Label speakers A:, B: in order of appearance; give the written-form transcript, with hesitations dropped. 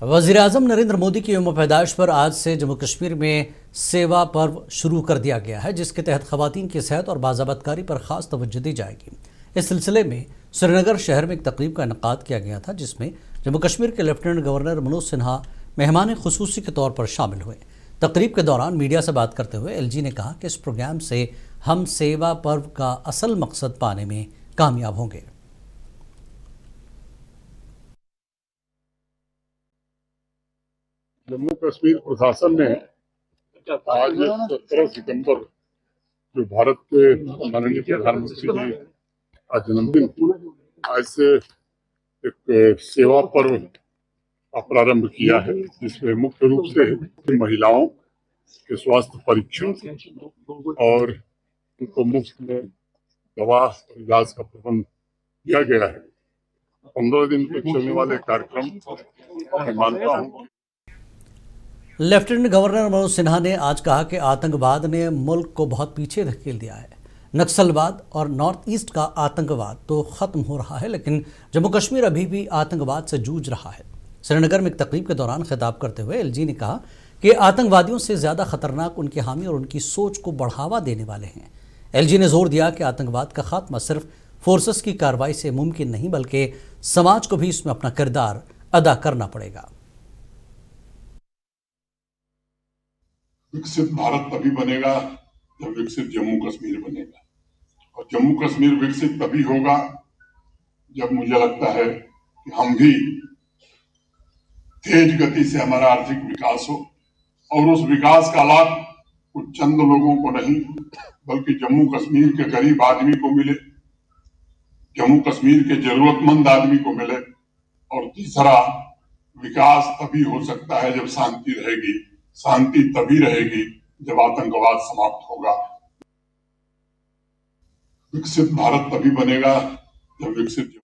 A: वज़ीर-ए-आज़म नरेंद्र मोदी की यौम पैदाइश पर आज से जम्मू कश्मीर में सेवा पर्व शुरू कर दिया गया है, जिसके तहत ख़वातीन की सेहत और बाज़ाबतकारी पर ख़ास तवज्जो दी जाएगी। इस सिलसिले में श्रीनगर शहर में एक तकरीब का इनेकाद किया गया था, जिसमें जम्मू कश्मीर के लेफ्टिनेंट गवर्नर मनोज सिन्हा मेहमान खुसूसी के तौर पर शामिल हुए। तकरीब के दौरान मीडिया से बात करते हुए एलजी ने कहा कि इस प्रोग्राम से हम सेवा पर्व का असल मकसद पाने में कामयाब होंगे।
B: जम्मू कश्मीर प्रशासन ने आज 17 सितंबर जो भारत के माननीय प्रधानमंत्री जी का जन्मदिन, आज से एक सेवा पर्व का प्रारंभ किया है, जिसमें मुख्य रूप से महिलाओं के स्वास्थ्य परीक्षण और उनको मुफ्त में दवा और इलाज का प्रबंध किया गया है। 15 दिन तक चलने वाले कार्यक्रम मैं मानता हूँ।
A: लेफ्टिनेंट गवर्नर मनोज सिन्हा ने आज कहा कि आतंकवाद ने मुल्क को बहुत पीछे धकेल दिया है। नक्सलवाद और नॉर्थ ईस्ट का आतंकवाद तो ख़त्म हो रहा है, लेकिन जम्मू कश्मीर अभी भी आतंकवाद से जूझ रहा है। श्रीनगर में एक तकरीब के दौरान खिताब करते हुए एलजी ने कहा कि आतंकवादियों से ज़्यादा खतरनाक उनके हामी और उनकी सोच को बढ़ावा देने वाले हैं। एलजी ने जोर दिया कि आतंकवाद का खात्मा सिर्फ फोर्सेस की कार्रवाई से मुमकिन नहीं, बल्कि समाज को भी इसमें अपना किरदार अदा करना पड़ेगा।
B: विकसित भारत तभी बनेगा जब विकसित जम्मू कश्मीर बनेगा, और जम्मू कश्मीर विकसित तभी होगा जब मुझे लगता है कि हम भी तेज गति से हमारा आर्थिक विकास हो, और उस विकास का लाभ कुछ चंद लोगों को नहीं बल्कि जम्मू कश्मीर के गरीब आदमी को मिले, जम्मू कश्मीर के जरूरतमंद आदमी को मिले। और तीसरा, विकास तभी हो सकता है जब शांति रहेगी, शांति तभी रहेगी जब आतंकवाद समाप्त होगा। विकसित भारत तभी बनेगा जब विकसित